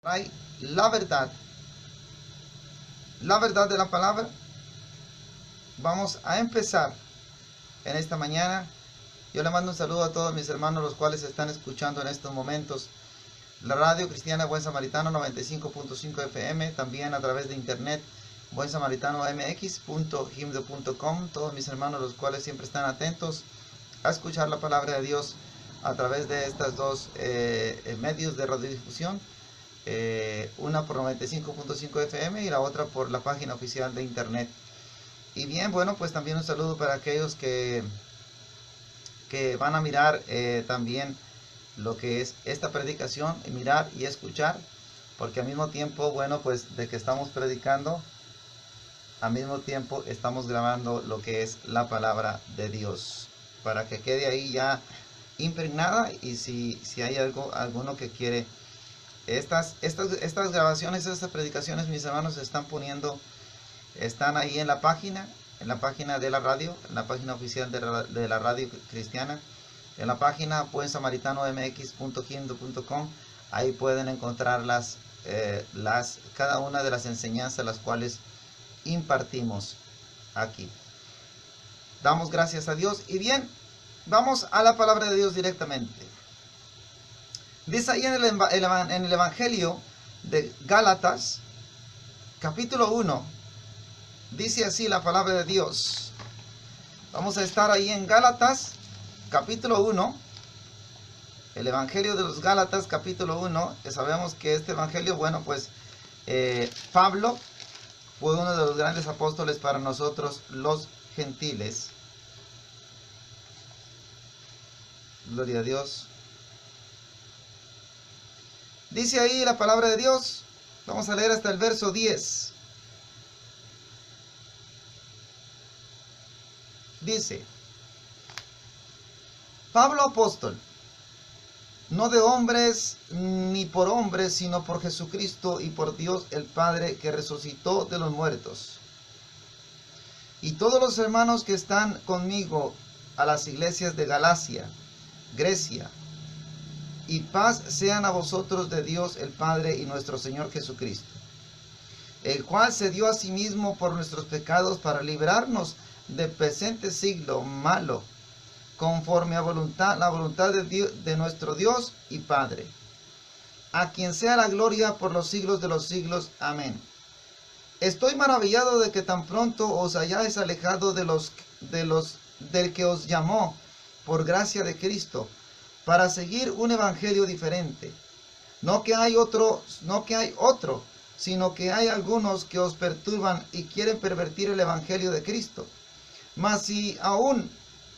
Trae la verdad de la palabra. Vamos a empezar en esta mañana. Yo le mando un saludo a todos mis hermanos los cuales están escuchando en estos momentos la radio cristiana Buen Samaritano 95.5 FM, también a través de internet buensamaritano.mx.himdo.com. Todos mis hermanos los cuales siempre están atentos a escuchar la palabra de Dios a través de estas dos medios de radiodifusión, una por 95.5 FM y la otra por la página oficial de internet. Y bien, bueno, pues también un saludo para aquellos que van a mirar también lo que es esta predicación, y mirar y escuchar, porque al mismo tiempo, bueno, pues de que estamos predicando, al mismo tiempo estamos grabando lo que es la palabra de Dios, para que quede ahí ya impregnada. Y si hay alguno que quiere estas grabaciones, estas predicaciones, mis hermanos, están ahí en la página de la radio, en la página oficial de la radio cristiana, en la página buensamaritano.mx.himdo.com. Ahí pueden encontrar cada una de las enseñanzas las cuales impartimos aquí. Damos gracias a Dios. Y bien, vamos a la palabra de Dios directamente. Dice ahí en el Evangelio de Gálatas, capítulo 1, dice así la palabra de Dios. Vamos a estar ahí en Gálatas, capítulo 1, el Evangelio de los Gálatas, capítulo 1. Sabemos que este Evangelio, bueno, pues Pablo fue uno de los grandes apóstoles para nosotros los gentiles. Gloria a Dios. Dice ahí la palabra de Dios. Vamos a leer hasta el verso 10. Dice: Pablo apóstol, no de hombres ni por hombres, sino por Jesucristo y por Dios el Padre, que resucitó de los muertos, y todos los hermanos que están conmigo, a las iglesias de Galacia, Grecia, y paz sean a vosotros de Dios el Padre y nuestro Señor Jesucristo, el cual se dio a sí mismo por nuestros pecados para librarnos del presente siglo malo, conforme a la voluntad de nuestro Dios y Padre, a quien sea la gloria por los siglos de los siglos. Amén. Estoy maravillado de que tan pronto os hayáis alejado del que os llamó por gracia de Cristo, para seguir un evangelio diferente. No que hay otro, sino que hay algunos que os perturban y quieren pervertir el evangelio de Cristo. Mas si aún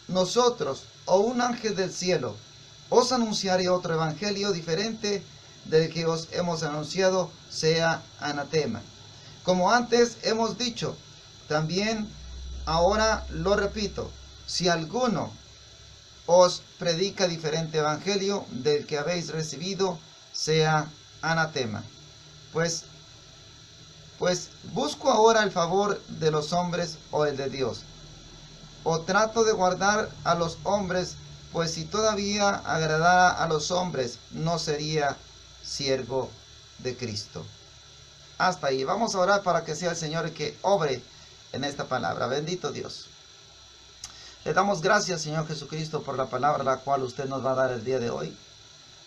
nosotros o un ángel del cielo os anunciare otro evangelio diferente del que os hemos anunciado, sea anatema. Como antes hemos dicho, también ahora lo repito: si alguno os predica diferente evangelio del que habéis recibido, sea anatema. Pues busco ahora el favor de los hombres o el de Dios, o trato de guardar a los hombres, pues si todavía agradara a los hombres, no sería siervo de Cristo. Hasta ahí. Vamos a orar para que sea el Señor el que obre en esta palabra. Bendito Dios. Le damos gracias, Señor Jesucristo, por la palabra la cual usted nos va a dar el día de hoy.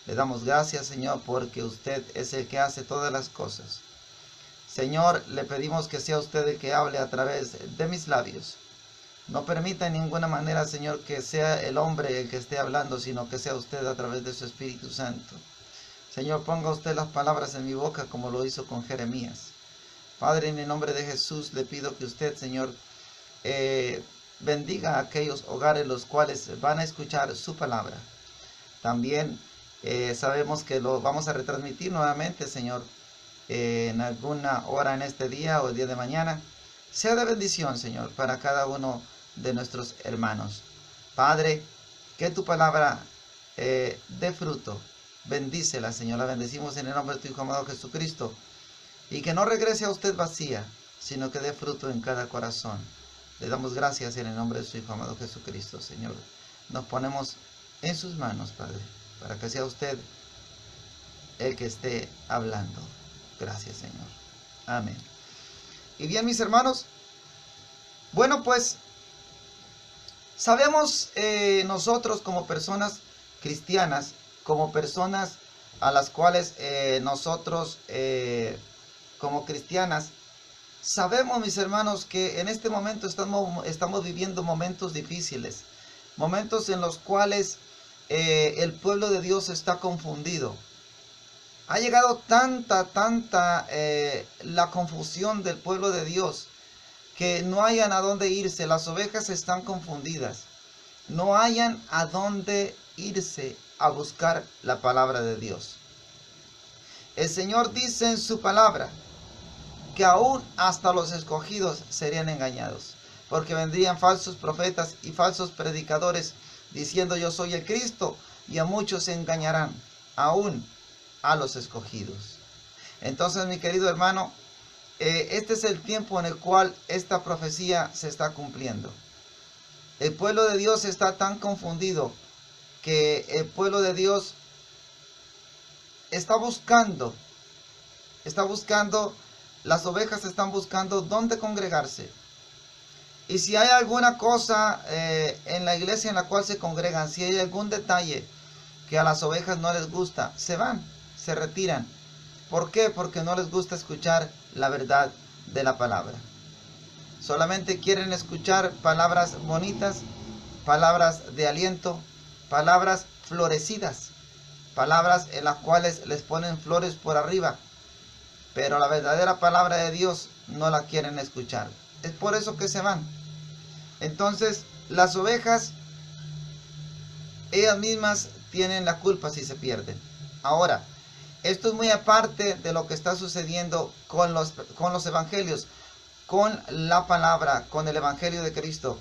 Le damos gracias, Señor, porque usted es el que hace todas las cosas. Señor, le pedimos que sea usted el que hable a través de mis labios. No permita en ninguna manera, Señor, que sea el hombre el que esté hablando, sino que sea usted a través de su Espíritu Santo. Señor, ponga usted las palabras en mi boca como lo hizo con Jeremías. Padre, en el nombre de Jesús le pido que usted, Señor, bendiga a aquellos hogares los cuales van a escuchar su palabra. También sabemos que lo vamos a retransmitir nuevamente, Señor, en alguna hora en este día o el día de mañana. Sea de bendición, Señor, para cada uno de nuestros hermanos. Padre, que tu palabra dé fruto. Bendícela, Señor. La bendecimos en el nombre de tu Hijo amado Jesucristo. Y que no regrese a usted vacía, sino que dé fruto en cada corazón. Le damos gracias en el nombre de su Hijo amado Jesucristo, Señor. Nos ponemos en sus manos, Padre, para que sea usted el que esté hablando. Gracias, Señor. Amén. Y bien, mis hermanos, bueno, pues sabemos nosotros como personas cristianas, como personas a las cuales nosotros como cristianas, sabemos, mis hermanos, que en este momento estamos viviendo momentos difíciles, momentos en los cuales el pueblo de Dios está confundido. Ha llegado tanta la confusión del pueblo de Dios, que no hayan a dónde irse. Las ovejas están confundidas. No hayan a dónde irse a buscar la palabra de Dios. El Señor dice en su palabra que aún hasta los escogidos serían engañados, porque vendrían falsos profetas y falsos predicadores diciendo yo soy el Cristo, y a muchos se engañarán, aún a los escogidos. Entonces, mi querido hermano, este es el tiempo en el cual esta profecía se está cumpliendo. El pueblo de Dios está tan confundido que el pueblo de Dios está buscando, las ovejas están buscando dónde congregarse. Y si hay alguna cosa en la iglesia en la cual se congregan, si hay algún detalle que a las ovejas no les gusta, se van, se retiran. ¿Por qué? Porque no les gusta escuchar la verdad de la palabra. Solamente quieren escuchar palabras bonitas, palabras de aliento, palabras florecidas, palabras en las cuales les ponen flores por arriba, pero la verdadera palabra de Dios no la quieren escuchar. Es por eso que se van. Entonces, las ovejas, ellas mismas tienen la culpa si se pierden. Ahora, esto es muy aparte de lo que está sucediendo con los evangelios, con la palabra, con el evangelio de Cristo,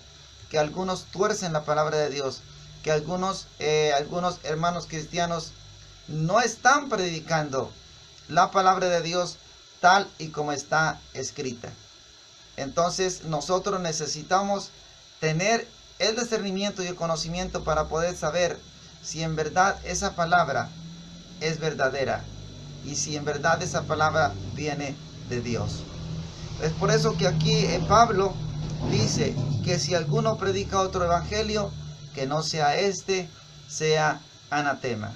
que algunos tuercen la palabra de Dios, que algunos hermanos cristianos no están predicando la palabra de Dios tal y como está escrita. Entonces nosotros necesitamos tener el discernimiento y el conocimiento para poder saber si en verdad esa palabra es verdadera y si en verdad esa palabra viene de Dios. Es por eso que aquí Pablo dice que si alguno predica otro evangelio que no sea este, sea anatema.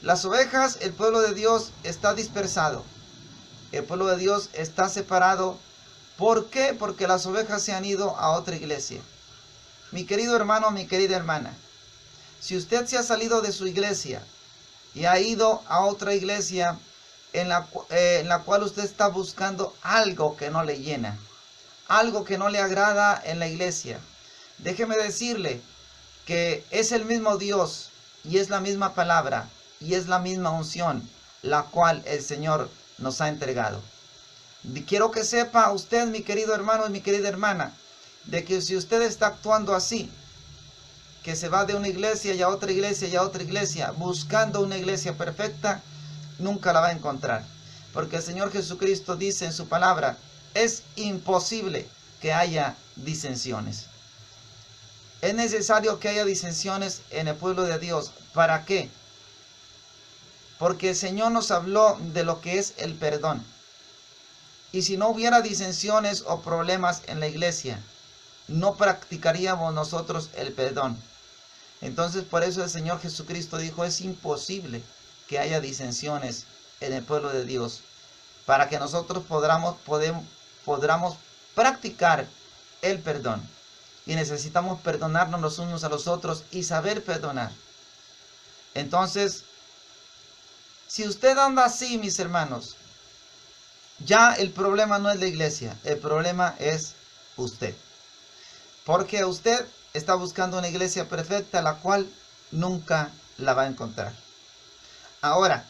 Las ovejas, el pueblo de Dios está dispersado. El pueblo de Dios está separado. ¿Por qué? Porque las ovejas se han ido a otra iglesia. Mi querido hermano, mi querida hermana, si usted se ha salido de su iglesia y ha ido a otra iglesia en la cual usted está buscando algo que no le llena, algo que no le agrada en la iglesia, déjeme decirle que es el mismo Dios y es la misma palabra y es la misma unción la cual el Señor nos ha entregado. Quiero que sepa usted, mi querido hermano y mi querida hermana, de que si usted está actuando así, que se va de una iglesia y a otra iglesia y a otra iglesia, buscando una iglesia perfecta, nunca la va a encontrar. Porque el Señor Jesucristo dice en su palabra, es imposible que haya disensiones. Es necesario que haya disensiones en el pueblo de Dios. ¿Para qué? Porque el Señor nos habló de lo que es el perdón. Y si no hubiera disensiones o problemas en la iglesia, no practicaríamos nosotros el perdón. Entonces por eso el Señor Jesucristo dijo, es imposible que haya disensiones en el pueblo de Dios, para que nosotros podamos practicar el perdón. Y necesitamos perdonarnos los unos a los otros y saber perdonar. Entonces, si usted anda así, mis hermanos, ya el problema no es la iglesia, el problema es usted. Porque usted está buscando una iglesia perfecta, la cual nunca la va a encontrar. Ahora,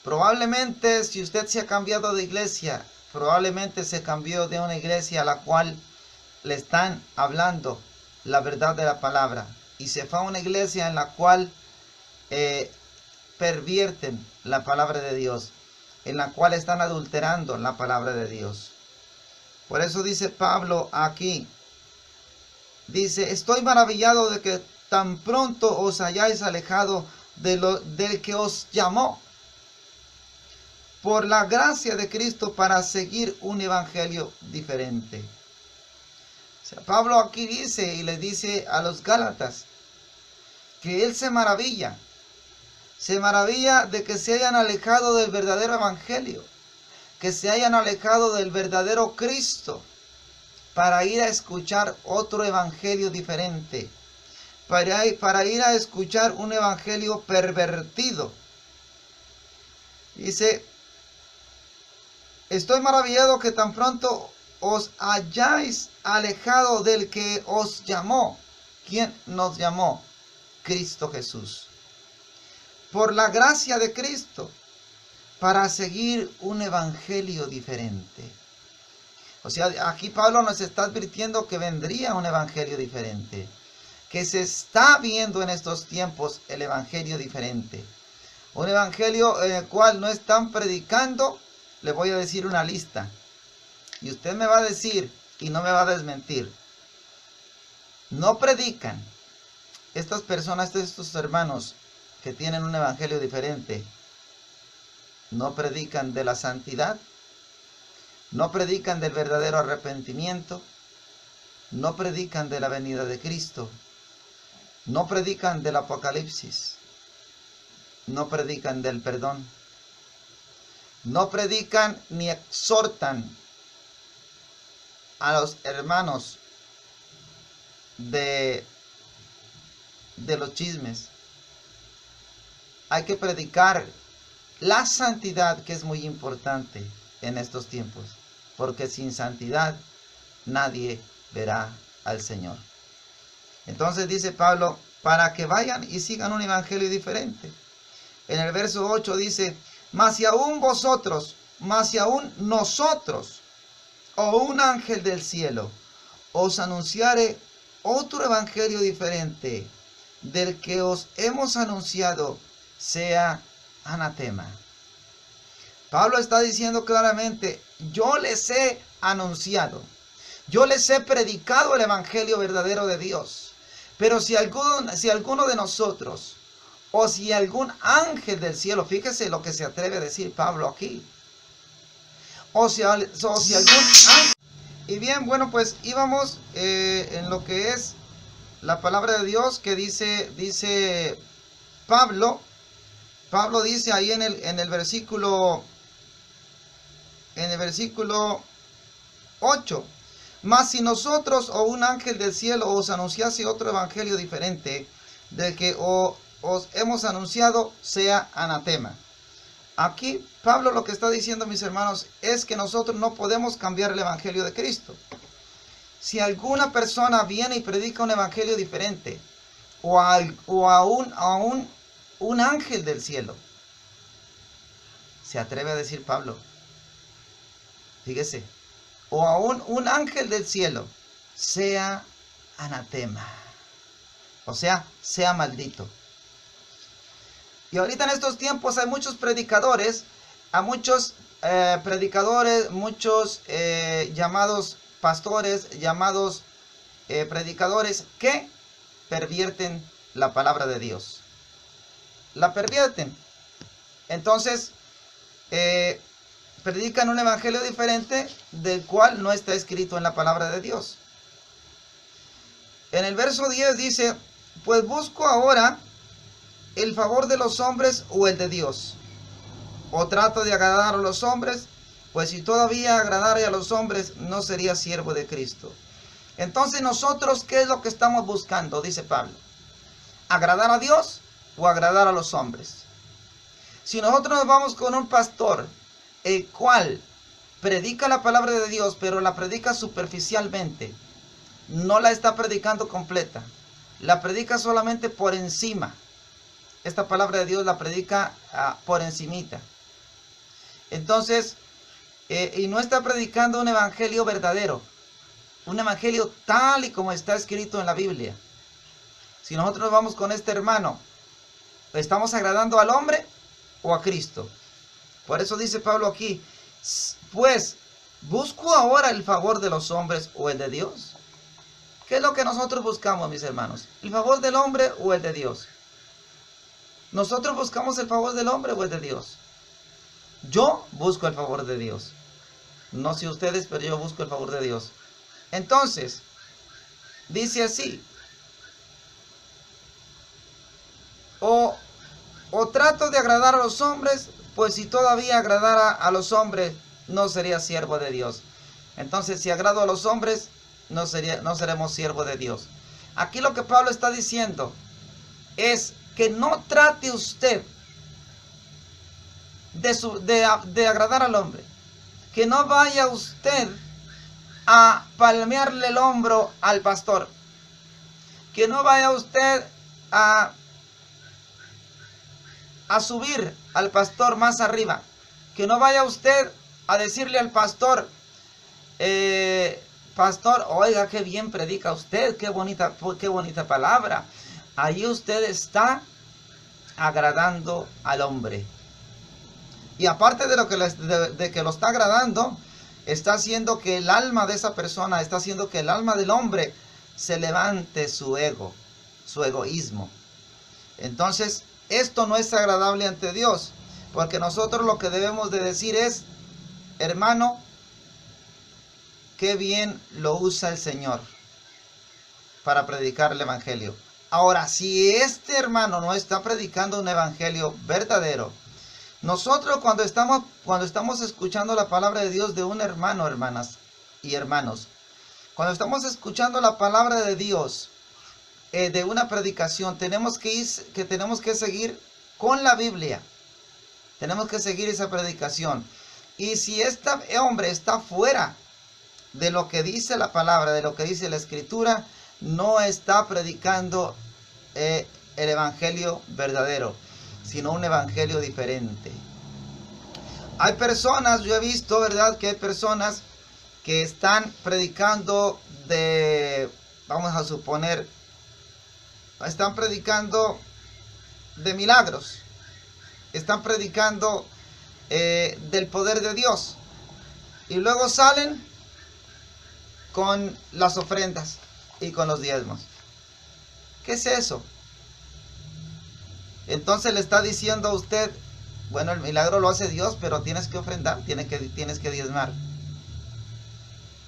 probablemente si usted se ha cambiado de iglesia, probablemente se cambió de una iglesia a la cual le están hablando la verdad de la palabra, y se fue a una iglesia en la cual pervierten la palabra de Dios, en la cual están adulterando la palabra de Dios. Por eso dice Pablo aquí, dice, estoy maravillado de que tan pronto os hayáis alejado del que os llamó. por la gracia de Cristo para seguir un evangelio diferente. O sea, Pablo aquí dice y le dice a los Gálatas que él se maravilla de que se hayan alejado del verdadero evangelio, que se hayan alejado del verdadero Cristo para ir a escuchar otro evangelio diferente, para ir a escuchar un evangelio pervertido. Dice, estoy maravillado que tan pronto os hayáis alejado del que os llamó. ¿Quién nos llamó? Cristo Jesús. Por la gracia de Cristo, para seguir un evangelio diferente. O sea, aquí Pablo nos está advirtiendo que vendría un evangelio diferente, que se está viendo en estos tiempos el evangelio diferente. Un evangelio en el cual no están predicando. Le voy a decir una lista. Y usted me va a decir y no me va a desmentir. No predican estas personas, estos hermanos que tienen un evangelio diferente. No predican de la santidad. No predican del verdadero arrepentimiento. No predican de la venida de Cristo. No predican del Apocalipsis. No predican del perdón. No predican ni exhortan a los hermanos de los chismes. Hay que predicar la santidad, que es muy importante en estos tiempos, porque sin santidad nadie verá al Señor. Entonces dice Pablo, para que vayan y sigan un evangelio diferente. En el verso 8 dice, mas si aún vosotros, mas si aún nosotros, o un ángel del cielo, os anunciare otro evangelio diferente del que os hemos anunciado, sea anatema. Pablo está diciendo claramente, yo les he anunciado, yo les he predicado el evangelio verdadero de Dios, pero si alguno de nosotros, o si algún ángel del cielo, fíjese lo que se atreve a decir Pablo aquí, o si algún ángel. Y bien, bueno, pues íbamos en lo que es la palabra de Dios, que dice Pablo dice ahí en el versículo 8, mas si nosotros o un ángel del cielo os anunciase otro evangelio diferente del que os hemos anunciado, sea anatema. Aquí Pablo lo que está diciendo, mis hermanos, es que nosotros no podemos cambiar el evangelio de Cristo. Si alguna persona viene y predica un evangelio diferente, o a un ángel del cielo, se atreve a decir Pablo, fíjese, o a un ángel del cielo, sea anatema, o sea, sea maldito. Y ahorita en estos tiempos hay muchos predicadores, muchos llamados pastores, llamados predicadores, que pervierten la palabra de Dios. La pervierten. Entonces, predican un evangelio diferente del cual no está escrito en la palabra de Dios. En el verso 10 dice, pues busco ahora el favor de los hombres o el de Dios, o trato de agradar a los hombres, pues si todavía agradara a los hombres, no sería siervo de Cristo. Entonces nosotros, ¿qué es lo que estamos buscando? Dice Pablo, ¿agradar a Dios o agradar a los hombres? Si nosotros nos vamos con un pastor, el cual predica la palabra de Dios, pero la predica superficialmente, no la está predicando completa, la predica solamente por encima. Esta palabra de Dios la predica por encimita. Entonces, y no está predicando un evangelio verdadero, un evangelio tal y como está escrito en la Biblia. Si nosotros nos vamos con este hermano, ¿estamos agradando al hombre o a Cristo? Por eso dice Pablo aquí, pues, ¿busco ahora el favor de los hombres o el de Dios? ¿Qué es lo que nosotros buscamos, mis hermanos? ¿El favor del hombre o el de Dios? ¿Nosotros buscamos el favor del hombre o el de Dios? Yo busco el favor de Dios. No sé ustedes, pero yo busco el favor de Dios. Entonces, dice así. O trato de agradar a los hombres, pues si todavía agradara a los hombres, no sería siervo de Dios. Entonces, si agrado a los hombres, no seremos siervos de Dios. Aquí lo que Pablo está diciendo es que no trate usted de agradar al hombre. Que no vaya usted a palmearle el hombro al pastor. Que no vaya usted a subir al pastor más arriba. Que no vaya usted a decirle al pastor, pastor, oiga, qué bien predica usted, qué bonita palabra. Ahí usted está agradando al hombre. Y aparte de lo que de que lo está agradando, está haciendo que el alma de esa persona, está haciendo que el alma del hombre se levante su ego, su egoísmo. Entonces, esto no es agradable ante Dios, porque nosotros lo que debemos de decir es, hermano, qué bien lo usa el Señor para predicar el evangelio. Ahora, si este hermano no está predicando un evangelio verdadero, nosotros cuando estamos escuchando la palabra de Dios de un hermano, hermanas y hermanos, cuando estamos escuchando la palabra de Dios de una predicación, tenemos que seguir con la Biblia. Tenemos que seguir esa predicación. Y si este hombre está fuera de lo que dice la palabra, de lo que dice la Escritura, no está predicando el evangelio verdadero, sino un evangelio diferente. Hay personas, yo he visto, ¿verdad?, que hay personas que están predicando vamos a suponer, están predicando de milagros, están predicando del poder de Dios, y luego salen con las ofrendas y con los diezmos. ¿Qué es eso? Entonces le está diciendo a usted, bueno, el milagro lo hace Dios, pero tienes que ofrendar, tienes que diezmar.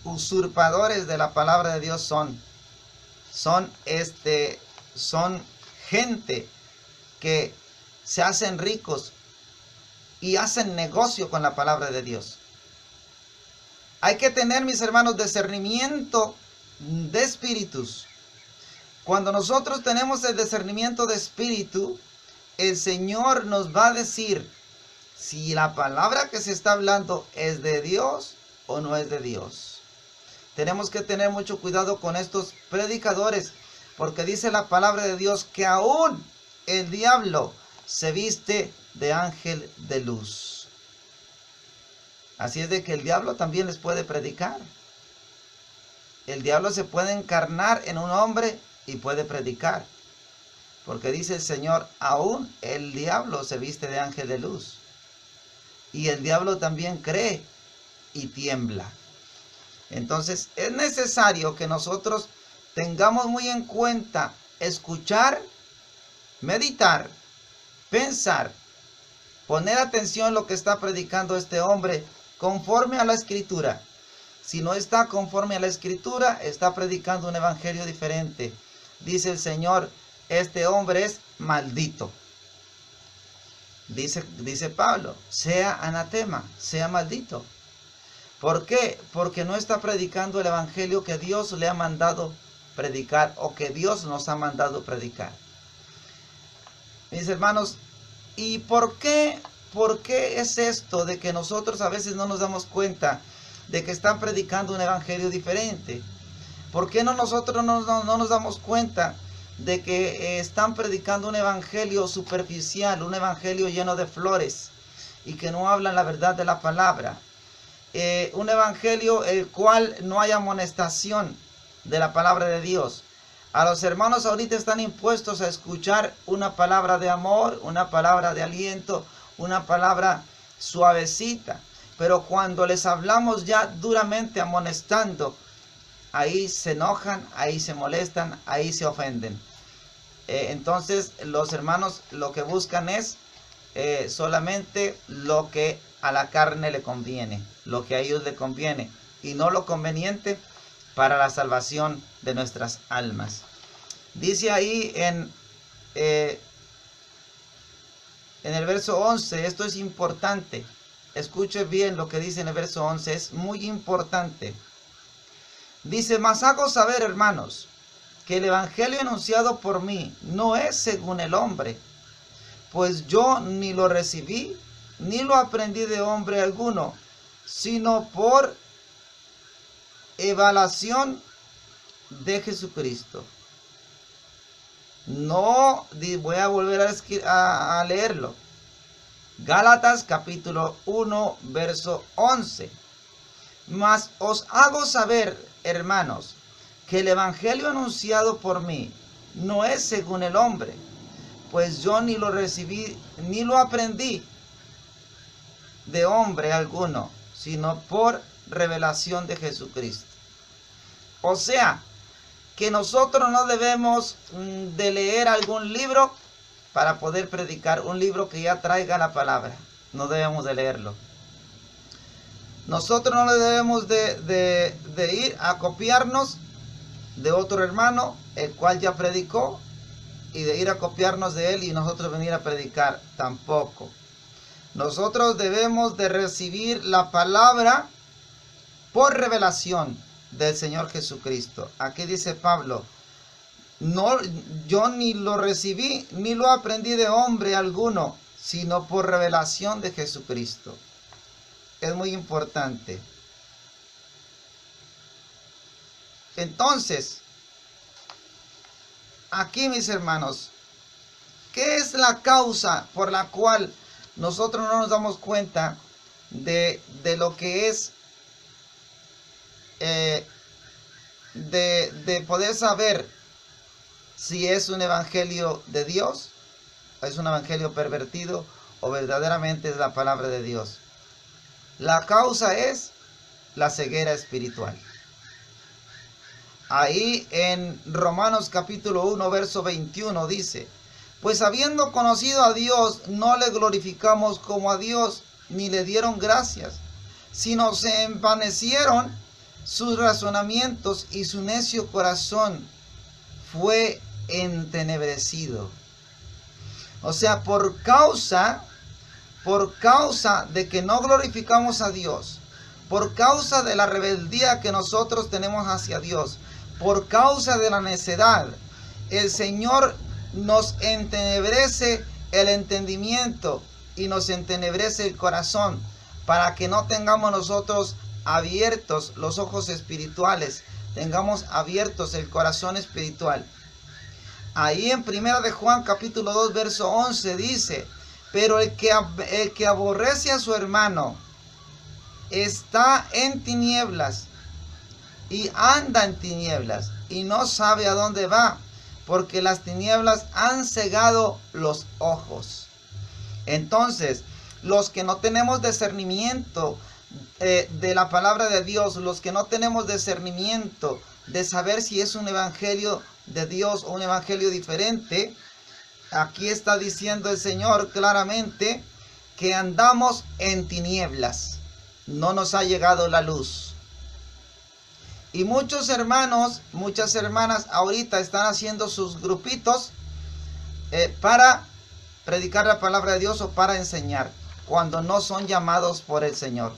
Usurpadores de la palabra de Dios son gente que se hacen ricos y hacen negocio con la palabra de Dios. Hay que tener, mis hermanos, discernimiento de espíritus. Cuando nosotros tenemos el discernimiento de espíritu, el Señor nos va a decir si la palabra que se está hablando es de Dios o no es de Dios. Tenemos que tener mucho cuidado con estos predicadores, porque dice la palabra de Dios que aún el diablo se viste de ángel de luz. Así es de que el diablo también les puede predicar. El diablo se puede encarnar en un hombre y puede predicar. Porque dice el Señor, aún el diablo se viste de ángel de luz. Y el diablo también cree y tiembla. Entonces es necesario que nosotros tengamos muy en cuenta escuchar, meditar, pensar, poner atención a lo que está predicando este hombre conforme a la Escritura. Si no está conforme a la Escritura, está predicando un evangelio diferente. Dice el Señor, este hombre es maldito. Dice Pablo, sea anatema, sea maldito. ¿Por qué? Porque no está predicando el evangelio que Dios le ha mandado predicar o que Dios nos ha mandado predicar. Mis hermanos, ¿y por qué es esto de que nosotros a veces no nos damos cuenta de que están predicando un evangelio diferente? ¿Por qué nosotros no nos damos cuenta de que están predicando un evangelio superficial, un evangelio lleno de flores y que no hablan la verdad de la palabra? Un evangelio el cual no hay amonestación de la palabra de Dios. A los hermanos ahorita están impuestos a escuchar una palabra de amor, una palabra de aliento, una palabra suavecita. Pero cuando les hablamos ya duramente amonestando, ahí se enojan, ahí se molestan, ahí se ofenden. Entonces los hermanos lo que buscan es solamente lo que a la carne le conviene, lo que a ellos le conviene, y no lo conveniente para la salvación de nuestras almas. Dice ahí en el verso 11, esto es importante. Escuche bien lo que dice en el verso 11, es muy importante. Dice, mas hago saber, hermanos, que el evangelio anunciado por mí no es según el hombre, pues yo ni lo recibí, ni lo aprendí de hombre alguno, sino por evalación de Jesucristo. No, voy a volver a leerlo. Gálatas capítulo 1, verso 11. Mas os hago saber, hermanos, que el evangelio anunciado por mí no es según el hombre, pues yo ni lo recibí, ni lo aprendí de hombre alguno, sino por revelación de Jesucristo. O sea, que nosotros no debemos de leer algún libro para poder predicar, un libro que ya traiga la palabra. No debemos de leerlo. Nosotros no debemos de ir a copiarnos de otro hermano, el cual ya predicó, y de ir a copiarnos de él y nosotros venir a predicar, tampoco. Nosotros debemos de recibir la palabra por revelación del Señor Jesucristo. Aquí dice Pablo, no, yo ni lo recibí ni lo aprendí de hombre alguno, sino por revelación de Jesucristo. Es muy importante. Entonces, aquí, mis hermanos, ¿qué es la causa por la cual nosotros no nos damos cuenta de lo que es de poder saber si es un evangelio de Dios, es un evangelio pervertido o verdaderamente es la palabra de Dios? La causa es la ceguera espiritual. Ahí en Romanos capítulo 1, verso 21 dice, pues habiendo conocido a Dios, no le glorificamos como a Dios, ni le dieron gracias, sino se envanecieron sus razonamientos y su necio corazón fue entenebrecido. O sea, por causa de que no glorificamos a Dios, por causa de la rebeldía que nosotros tenemos hacia Dios, por causa de la necedad, el Señor nos entenebrece el entendimiento y nos entenebrece el corazón para que no tengamos nosotros abiertos los ojos espirituales, tengamos abiertos el corazón espiritual. Ahí en 1 de Juan capítulo 2 verso 11 dice, pero el que aborrece a su hermano está en tinieblas y anda en tinieblas y no sabe a dónde va, porque las tinieblas han cegado los ojos. Entonces, los que no tenemos discernimiento de la palabra de Dios, los que no tenemos discernimiento de saber si es un evangelio de Dios o un evangelio diferente, aquí está diciendo el Señor claramente que andamos en tinieblas, no nos ha llegado la luz. Y muchos hermanos, muchas hermanas ahorita están haciendo sus grupitos para predicar la palabra de Dios o para enseñar, cuando no son llamados por el Señor,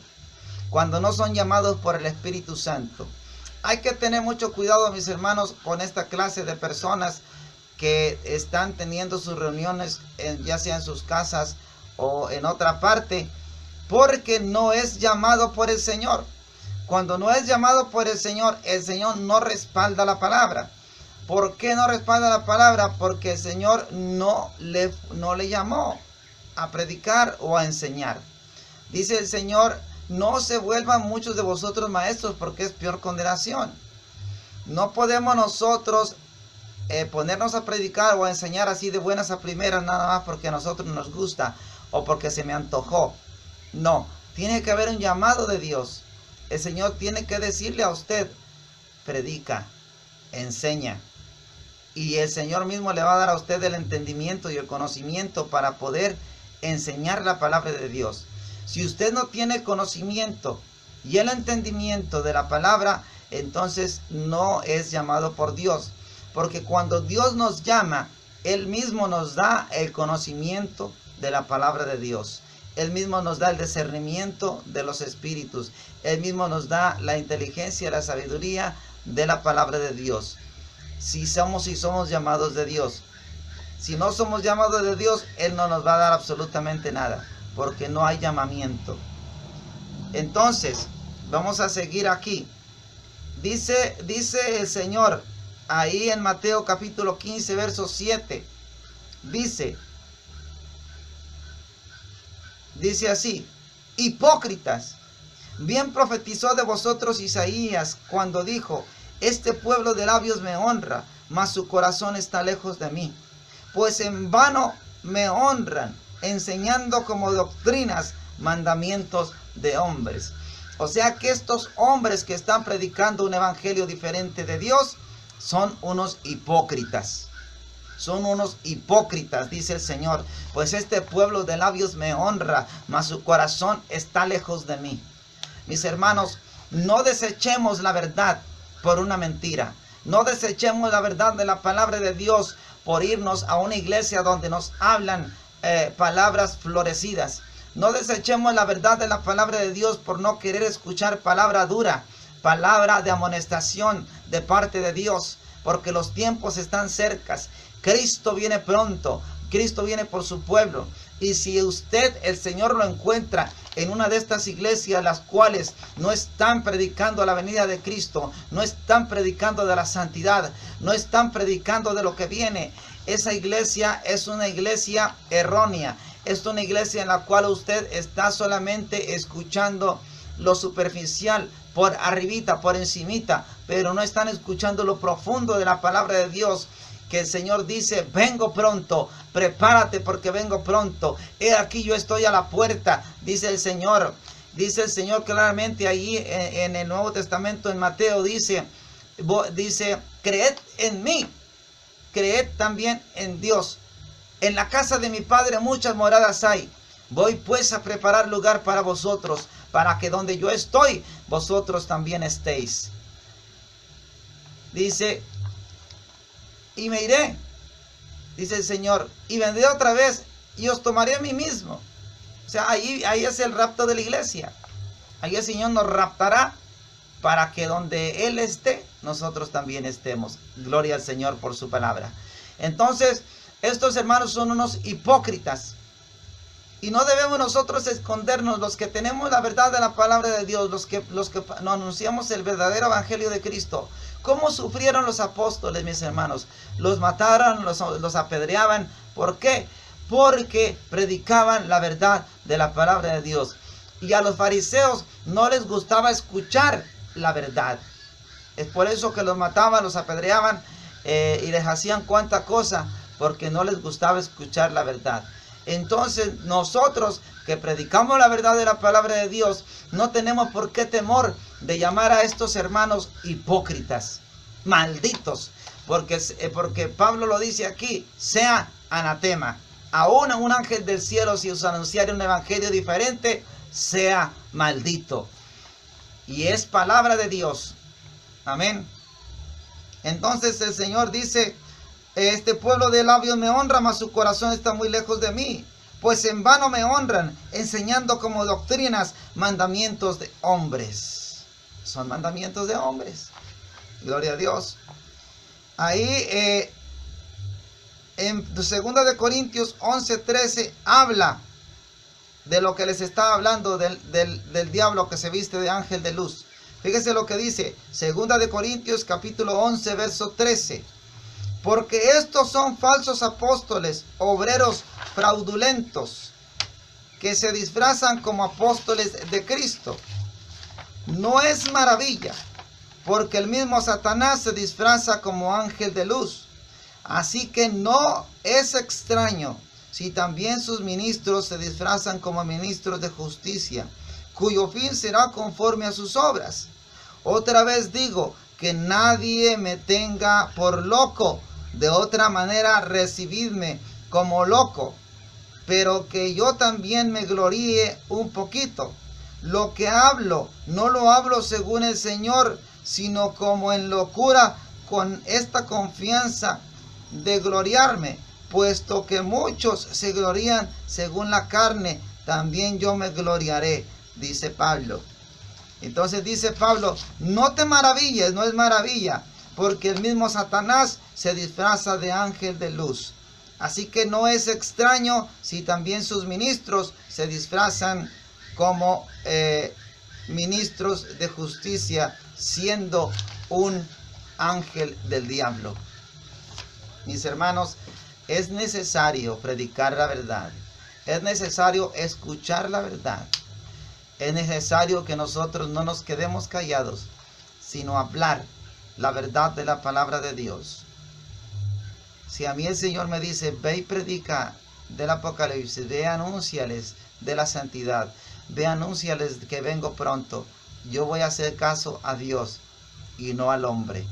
cuando no son llamados por el Espíritu Santo. Hay que tener mucho cuidado, mis hermanos, con esta clase de personas que están teniendo sus reuniones, ya sea en sus casas o en otra parte, porque no es llamado por el Señor. Cuando no es llamado por el Señor no respalda la palabra. ¿Por qué no respalda la palabra? Porque el Señor no le llamó a predicar o a enseñar. Dice el Señor, no se vuelvan muchos de vosotros maestros, porque es peor condenación. No podemos nosotros ponernos a predicar o a enseñar así de buenas a primeras, nada más porque a nosotros nos gusta o porque se me antojó. No, tiene que haber un llamado de Dios. El Señor tiene que decirle a usted, predica, enseña. Y el Señor mismo le va a dar a usted el entendimiento y el conocimiento para poder enseñar la palabra de Dios. Si usted no tiene conocimiento y el entendimiento de la palabra, entonces no es llamado por Dios. Porque cuando Dios nos llama, Él mismo nos da el conocimiento de la palabra de Dios. Él mismo nos da el discernimiento de los espíritus. Él mismo nos da la inteligencia y la sabiduría de la palabra de Dios. Si somos llamados de Dios. Si no somos llamados de Dios, Él no nos va a dar absolutamente nada, porque no hay llamamiento. Entonces, vamos a seguir aquí. Dice el Señor, ahí en Mateo capítulo 15, verso 7, dice así: hipócritas, bien profetizó de vosotros Isaías cuando dijo: este pueblo de labios me honra, mas su corazón está lejos de mí. Pues en vano me honran, enseñando como doctrinas mandamientos de hombres. O sea que estos hombres que están predicando un evangelio diferente de Dios son unos hipócritas. Son unos hipócritas, dice el Señor. Pues este pueblo de labios me honra, mas su corazón está lejos de mí. Mis hermanos, no desechemos la verdad por una mentira. No desechemos la verdad de la palabra de Dios por irnos a una iglesia donde nos hablan palabras florecidas. No desechemos la verdad de la palabra de Dios por no querer escuchar palabra dura, palabra de amonestación de parte de Dios, porque los tiempos están cercas. Cristo viene pronto, Cristo viene por su pueblo. Y si usted, el Señor, lo encuentra en una de estas iglesias las cuales no están predicando la venida de Cristo, no están predicando de la santidad, no están predicando de lo que viene, esa iglesia es una iglesia errónea. Es una iglesia en la cual usted está solamente escuchando lo superficial, por arribita, por encimita, pero no están escuchando lo profundo de la palabra de Dios. Que el Señor dice: vengo pronto, prepárate porque vengo pronto. He aquí yo estoy a la puerta, dice el Señor. Dice el Señor claramente allí en el Nuevo Testamento, en Mateo, dice, creed en mí, creed también en Dios. En la casa de mi Padre muchas moradas hay. Voy pues a preparar lugar para vosotros, para que donde yo estoy, vosotros también estéis. Dice: y me iré, dice el Señor, y vendré otra vez y os tomaré a mí mismo. O sea, ahí es el rapto de la iglesia. Ahí el Señor nos raptará para que donde Él esté, nosotros también estemos. Gloria al Señor por su palabra. Entonces, estos hermanos son unos hipócritas. Y no debemos nosotros escondernos, los que tenemos la verdad de la palabra de Dios, los que nos anunciamos el verdadero evangelio de Cristo. ¿Cómo sufrieron los apóstoles, mis hermanos? Los mataron, los apedreaban. ¿Por qué? Porque predicaban la verdad de la palabra de Dios. Y a los fariseos no les gustaba escuchar la verdad. Es por eso que los mataban, los apedreaban y les hacían cuanta cosa, porque no les gustaba escuchar la verdad. Entonces nosotros que predicamos la verdad de la palabra de Dios, no tenemos por qué temor de llamar a estos hermanos hipócritas, malditos, porque Pablo lo dice aquí: sea anatema. Aún a un ángel del cielo, si os anunciare un evangelio diferente, sea maldito. Y es palabra de Dios. Amén. Entonces el Señor dice: este pueblo de labios me honra, mas su corazón está muy lejos de mí. Pues en vano me honran, enseñando como doctrinas mandamientos de hombres. Son mandamientos de hombres. Gloria a Dios. Ahí en 2 de Corintios 11:13 habla de lo que les estaba hablando del diablo que se viste de ángel de luz. Fíjese lo que dice 2 de Corintios capítulo 11 verso 13. Porque estos son falsos apóstoles, obreros fraudulentos, que se disfrazan como apóstoles de Cristo. No es maravilla, porque el mismo Satanás se disfraza como ángel de luz. Así que no es extraño si también sus ministros se disfrazan como ministros de justicia, cuyo fin será conforme a sus obras. Otra vez digo, que nadie me tenga por loco. De otra manera, recibidme como loco. pero que yo también me gloríe un poquito. Lo que hablo, no lo hablo según el Señor, sino como en locura, con esta confianza de gloriarme, puesto que muchos se glorían según la carne, también yo me gloriaré, dice Pablo. Entonces dice Pablo, no te maravilles, no es maravilla, porque el mismo Satanás se disfraza de ángel de luz. Así que no es extraño si también sus ministros se disfrazan como ministros de justicia, siendo un ángel del diablo. Mis hermanos, es necesario predicar la verdad. Es necesario escuchar la verdad. Es necesario que nosotros no nos quedemos callados, sino hablar la verdad de la palabra de Dios. Si a mí el Señor me dice, ve y predica del Apocalipsis, ve, anúnciales de la santidad, ve, anúnciales que vengo pronto, yo voy a hacer caso a Dios y no al hombre.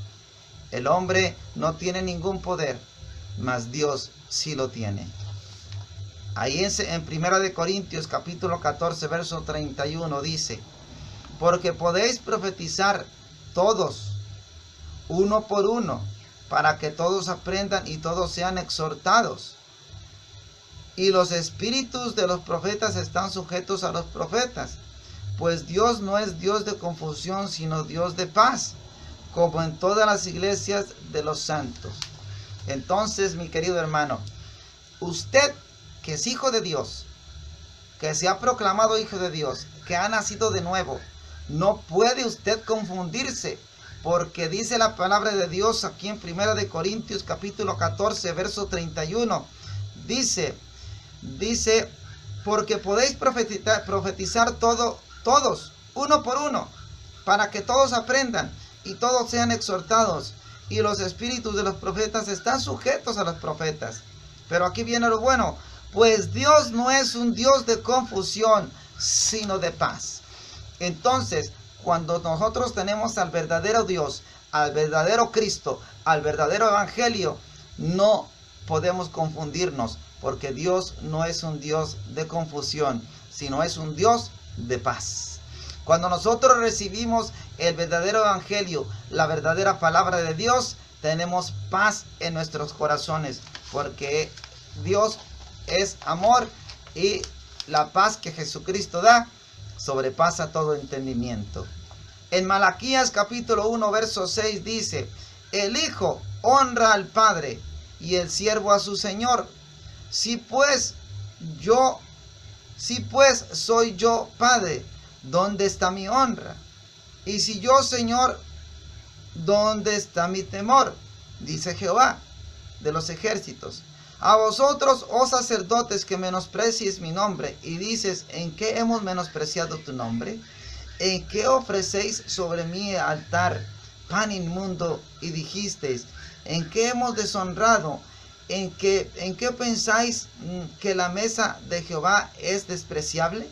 El hombre no tiene ningún poder, mas Dios sí lo tiene. Ahí en 1 Corintios capítulo 14, verso 31 dice, porque podéis profetizar todos, uno por uno, para que todos aprendan y todos sean exhortados. Y los espíritus de los profetas están sujetos a los profetas, pues Dios no es Dios de confusión, sino Dios de paz, como en todas las iglesias de los santos. Entonces, mi querido hermano, usted que es hijo de Dios, que se ha proclamado hijo de Dios, que ha nacido de nuevo, no puede usted confundirse, porque dice la palabra de Dios aquí en 1 Corintios capítulo 14, verso 31, dice, porque podéis profetizar todos, uno por uno, para que todos aprendan y todos sean exhortados, y los espíritus de los profetas están sujetos a los profetas. Pero aquí viene lo bueno, pues Dios no es un Dios de confusión, sino de paz. Entonces, cuando nosotros tenemos al verdadero Dios, al verdadero Cristo, al verdadero Evangelio, no podemos confundirnos, porque Dios no es un Dios de confusión, sino es un Dios de paz. Cuando nosotros recibimos el verdadero Evangelio, la verdadera palabra de Dios, tenemos paz en nuestros corazones, porque Dios es amor y la paz que Jesucristo da sobrepasa todo entendimiento. En Malaquías capítulo 1 verso 6 dice, el Hijo honra al Padre y el siervo a su Señor. Si pues soy yo Padre, ¿dónde está mi honra? Y si yo Señor, ¿dónde está mi temor? Dice Jehová de los ejércitos. A vosotros, oh sacerdotes, que menosprecies mi nombre, y dices, ¿en qué hemos menospreciado tu nombre? ¿En qué ofrecéis sobre mi altar pan inmundo? Y dijisteis, ¿en qué hemos deshonrado? ¿En qué pensáis que la mesa de Jehová es despreciable?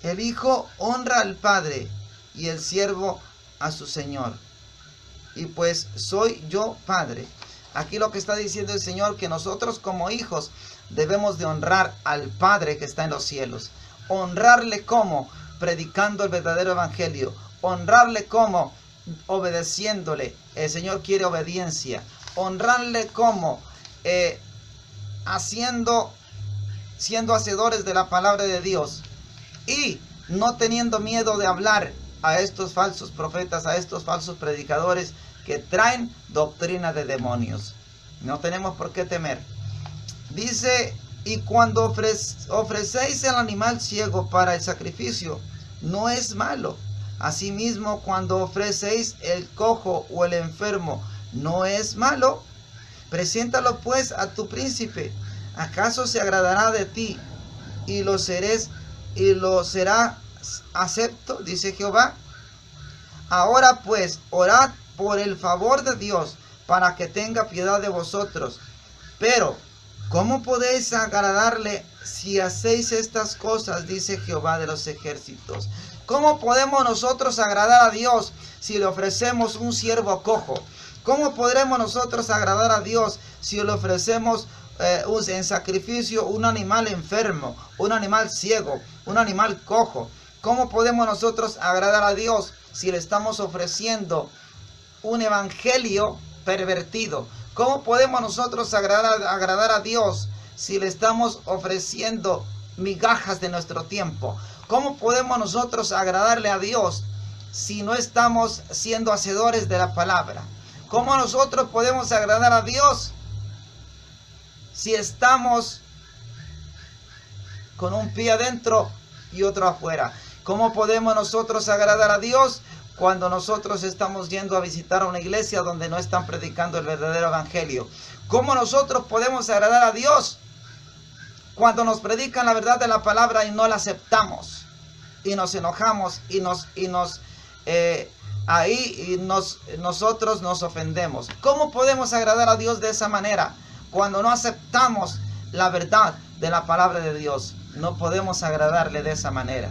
El Hijo honra al Padre y el siervo a su Señor. Y pues soy yo Padre. Aquí lo que está diciendo el Señor, que nosotros como hijos debemos de honrar al Padre que está en los cielos. Honrarle como predicando el verdadero Evangelio. Honrarle como obedeciéndole. El Señor quiere obediencia. Honrarle como siendo hacedores de la palabra de Dios. Y no teniendo miedo de hablar a estos falsos profetas, a estos falsos predicadores que traen doctrina de demonios. No tenemos por qué temer. Dice, y cuando ofrecéis el animal ciego para el sacrificio, no es malo. Asimismo, cuando ofrecéis el cojo o el enfermo, no es malo. Preséntalo pues a tu príncipe. ¿Acaso se agradará de ti y lo será acepto? Dice Jehová. Ahora pues, orad por el favor de Dios, para que tenga piedad de vosotros. Pero, ¿cómo podéis agradarle si hacéis estas cosas? Dice Jehová de los ejércitos. ¿Cómo podemos nosotros agradar a Dios si le ofrecemos un siervo cojo? ¿Cómo podremos nosotros agradar a Dios si le ofrecemos en sacrificio un animal enfermo, un animal ciego, un animal cojo? ¿Cómo podemos nosotros agradar a Dios si le estamos ofreciendo un evangelio pervertido? ¿Cómo podemos nosotros agradar a Dios si le estamos ofreciendo migajas de nuestro tiempo? ¿Cómo podemos nosotros agradarle a Dios si no estamos siendo hacedores de la palabra? ¿Cómo nosotros podemos agradar a Dios si estamos con un pie adentro y otro afuera? ¿Cómo podemos nosotros agradar a Dios cuando nosotros estamos yendo a visitar a una iglesia donde no están predicando el verdadero evangelio? ¿Cómo nosotros podemos agradar a Dios cuando nos predican la verdad de la palabra y no la aceptamos? Y nos enojamos y nosotros nos ofendemos. ¿Cómo podemos agradar a Dios de esa manera cuando no aceptamos la verdad de la palabra de Dios? No podemos agradarle de esa manera.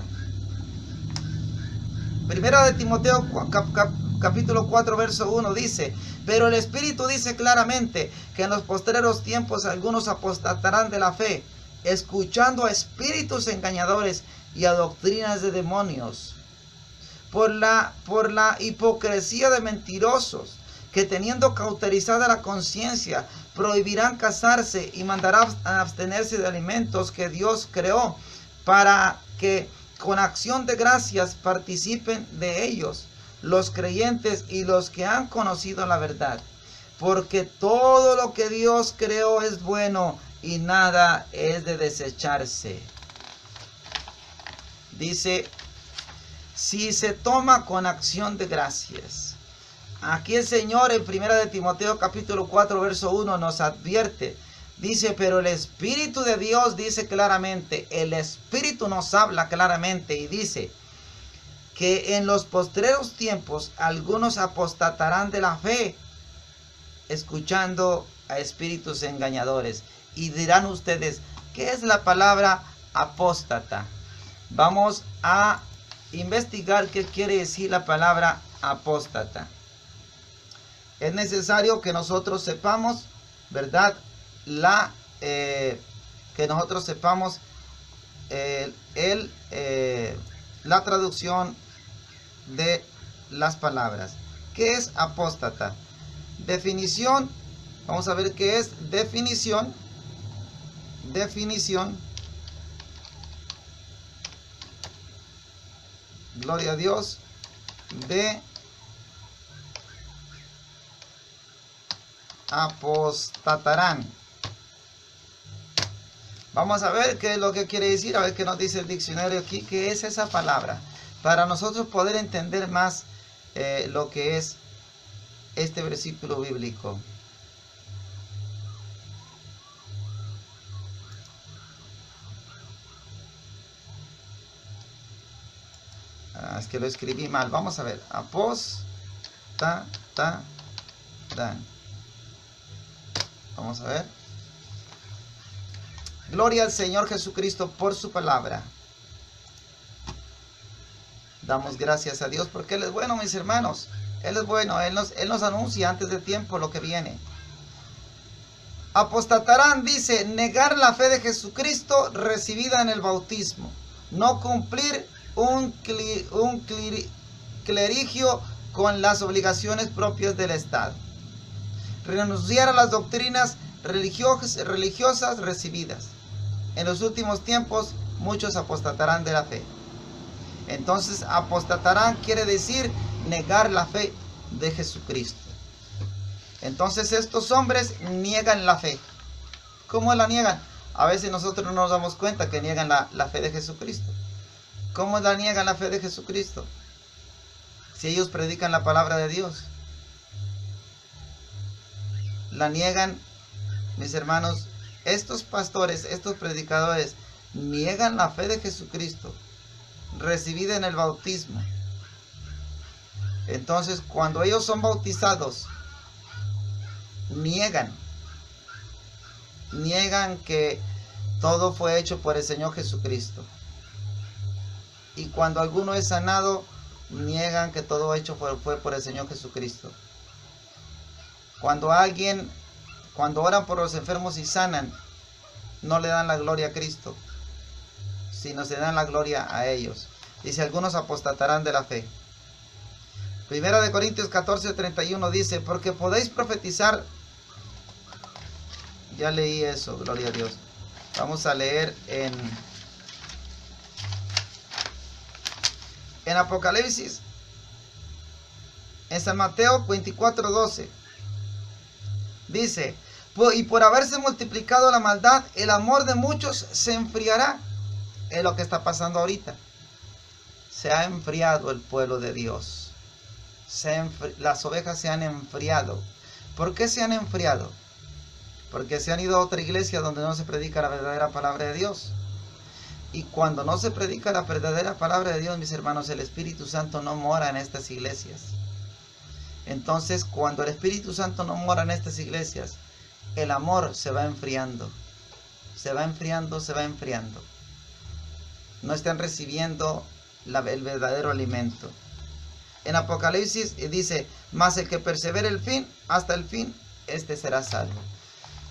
Primera de Timoteo capítulo 4 verso 1 dice: pero el Espíritu dice claramente que en los postreros tiempos algunos apostatarán de la fe, escuchando a espíritus engañadores y a doctrinas de demonios, por la hipocresía de mentirosos, que teniendo cauterizada la conciencia, prohibirán casarse y mandarán abstenerse de alimentos que Dios creó, para que con acción de gracias participen de ellos los creyentes y los que han conocido la verdad. Porque todo lo que Dios creó es bueno y nada es de desecharse. Dice, si se toma con acción de gracias. Aquí el Señor en 1 de Timoteo capítulo 4 verso 1 nos advierte. Dice, pero el Espíritu de Dios dice claramente, el Espíritu nos habla claramente y dice que en los postreros tiempos algunos apostatarán de la fe, escuchando a espíritus engañadores. Y dirán ustedes, ¿qué es la palabra apóstata? Vamos a investigar qué quiere decir la palabra apóstata. Es necesario que nosotros sepamos, ¿verdad? Que nosotros sepamos la traducción de las palabras. ¿Qué es apóstata? Definición. Vamos a ver qué es definición. Definición. Gloria a Dios. De apostatarán. Vamos a ver qué es lo que quiere decir, a ver qué nos dice el diccionario aquí, qué es esa palabra, para nosotros poder entender más lo que es este versículo bíblico. Es que lo escribí mal. Vamos a ver. Apostatarán. Vamos a ver. Gloria al Señor Jesucristo por su palabra. Damos gracias a Dios porque Él es bueno, mis hermanos. Él es bueno. Él nos anuncia antes de tiempo lo que viene. Apostatarán, dice, negar la fe de Jesucristo recibida en el bautismo. No cumplir un clerigio con las obligaciones propias del Estado. Renunciar a las doctrinas religiosas recibidas. En los últimos tiempos muchos apostatarán de la fe. Entonces apostatarán quiere decir negar la fe de Jesucristo. Entonces estos hombres niegan la fe. ¿Cómo la niegan? A veces nosotros no nos damos cuenta que niegan la fe de Jesucristo. ¿Cómo la niegan la fe de Jesucristo? Si ellos predican la palabra de Dios. La niegan, mis hermanos. Estos pastores, estos predicadores, niegan la fe de Jesucristo, recibida en el bautismo. Entonces, cuando ellos son bautizados, niegan que todo fue hecho por el Señor Jesucristo. Y cuando alguno es sanado, niegan que todo hecho fue por el Señor Jesucristo. Cuando alguien cuando oran por los enfermos y sanan, no le dan la gloria a Cristo, sino se dan la gloria a ellos. Dice, algunos apostatarán de la fe. Primera de Corintios 14:31 dice, porque podéis profetizar. Ya leí eso, gloria a Dios. Vamos a leer en Apocalipsis, en San Mateo 24:12. Dice, y por haberse multiplicado la maldad, el amor de muchos se enfriará. Es lo que está pasando ahorita. Se ha enfriado el pueblo de Dios. Las ovejas se han enfriado. ¿Por qué se han enfriado? Porque se han ido a otra iglesia donde no se predica la verdadera palabra de Dios. Y cuando no se predica la verdadera palabra de Dios, mis hermanos, el Espíritu Santo no mora en estas iglesias. Entonces, cuando el Espíritu Santo no mora en estas iglesias, el amor se va enfriando. Se va enfriando, se va enfriando. No están recibiendo el verdadero alimento. En Apocalipsis dice, mas el que persevere el fin, hasta el fin, este será salvo.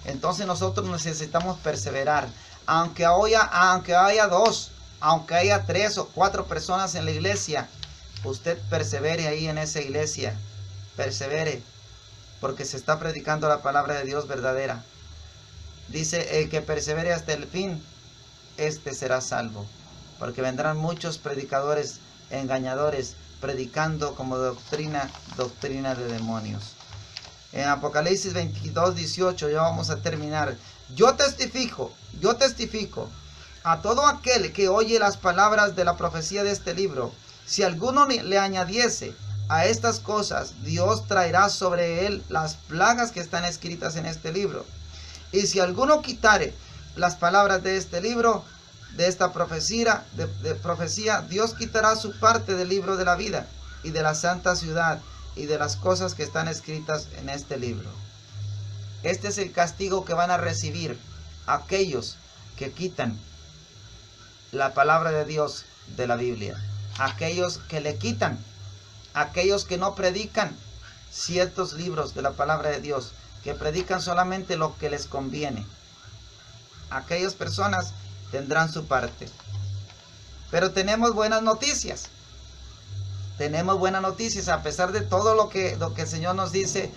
Entonces nosotros necesitamos perseverar. Aunque haya 2, aunque haya 3 o 4 personas en la iglesia, usted persevere ahí en esa iglesia. Persevere, porque se está predicando la palabra de Dios verdadera. Dice, el que persevere hasta el fin, este será salvo. Porque vendrán muchos predicadores engañadores, predicando como doctrina de demonios. En Apocalipsis 22:18, ya vamos a terminar. Yo testifico a todo aquel que oye las palabras de la profecía de este libro. Si alguno le añadiese a estas cosas, Dios traerá sobre él las plagas que están escritas en este libro. Y si alguno quitare las palabras de este libro, de esta profecía, Dios quitará su parte del libro de la vida y de la santa ciudad y de las cosas que están escritas en este libro. Este es el castigo que van a recibir aquellos que quitan la palabra de Dios de la Biblia. Aquellos que le quitan, aquellos que no predican ciertos libros de la palabra de Dios, que predican solamente lo que les conviene. Aquellas personas tendrán su parte. Pero tenemos buenas noticias. Tenemos buenas noticias, a pesar de todo lo que el Señor nos dice,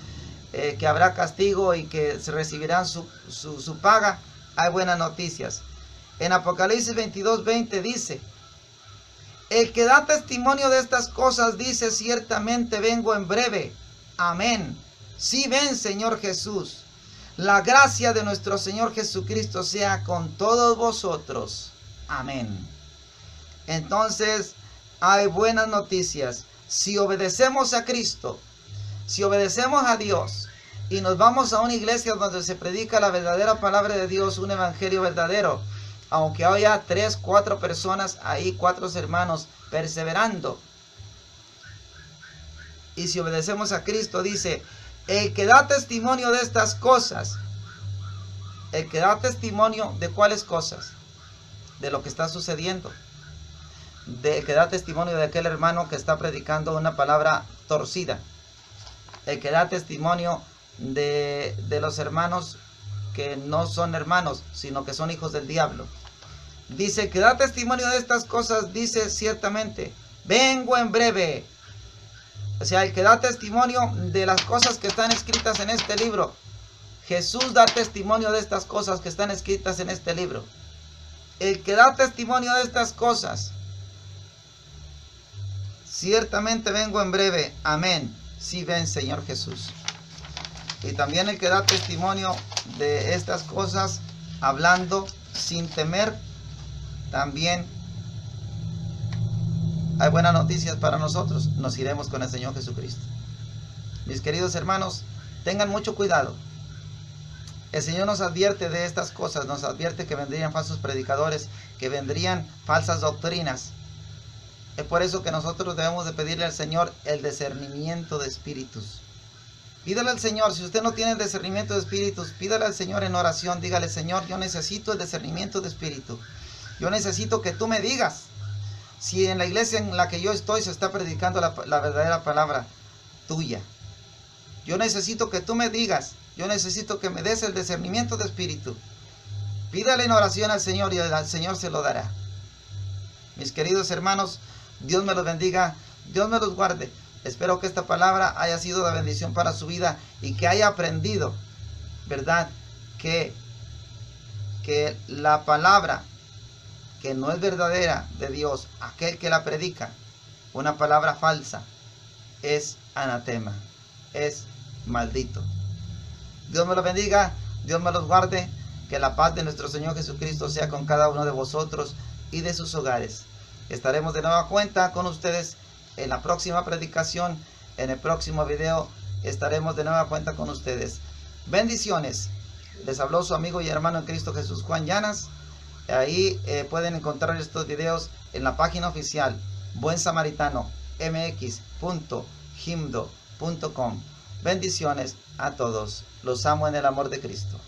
que habrá castigo y que se recibirán su paga. Hay buenas noticias. En Apocalipsis 22:20 dice, el que da testimonio de estas cosas dice, ciertamente vengo en breve. Amén. Sí, ven, Señor Jesús. La gracia de nuestro Señor Jesucristo sea con todos vosotros. Amén. Entonces, hay buenas noticias. Si obedecemos a Cristo, si obedecemos a Dios y nos vamos a una iglesia donde se predica la verdadera palabra de Dios, un evangelio verdadero, aunque haya 3, 4 personas ahí, 4 hermanos perseverando, y si obedecemos a Cristo, dice, el que da testimonio de estas cosas, el que da testimonio de cuáles cosas, de lo que está sucediendo, el que da testimonio de aquel hermano que está predicando una palabra torcida, el que da testimonio de los hermanos que no son hermanos, sino que son hijos del diablo. Dice que da testimonio de estas cosas, dice ciertamente, vengo en breve. O sea, el que da testimonio de las cosas que están escritas en este libro. Jesús da testimonio de estas cosas que están escritas en este libro. El que da testimonio de estas cosas. Ciertamente vengo en breve. Amén. Sí, ven, Señor Jesús. Y también el que da testimonio de estas cosas, hablando sin temer, también hay buenas noticias para nosotros. Nos iremos con el Señor Jesucristo. Mis queridos hermanos, tengan mucho cuidado. El Señor nos advierte de estas cosas. Nos advierte que vendrían falsos predicadores, que vendrían falsas doctrinas. Es por eso que nosotros debemos de pedirle al Señor el discernimiento de espíritus. Pídale al Señor, si usted no tiene el discernimiento de espíritus, pídale al Señor en oración. Dígale, Señor, yo necesito el discernimiento de espíritu. Yo necesito que tú me digas si en la iglesia en la que yo estoy se está predicando la verdadera palabra tuya. Yo necesito que tú me digas Yo necesito que me des el discernimiento de espíritu. Pídale en oración al Señor y al Señor se lo dará. Mis queridos hermanos, Dios me los bendiga, Dios me los guarde. Espero que esta palabra haya sido de bendición para su vida y que haya aprendido, ¿verdad? Que la palabra que no es verdadera de Dios, aquel que la predica, una palabra falsa, es anatema, es maldito. Dios me los bendiga, Dios me los guarde, que la paz de nuestro Señor Jesucristo sea con cada uno de vosotros y de sus hogares. Estaremos de nueva cuenta con ustedes en la próxima predicación, en el próximo video, estaremos de nueva cuenta con ustedes. Bendiciones. Les habló su amigo y hermano en Cristo Jesús, Juan Llanas. Ahí pueden encontrar estos videos en la página oficial buensamaritano.mx.gimdo.com. Bendiciones a todos. Los amo en el amor de Cristo.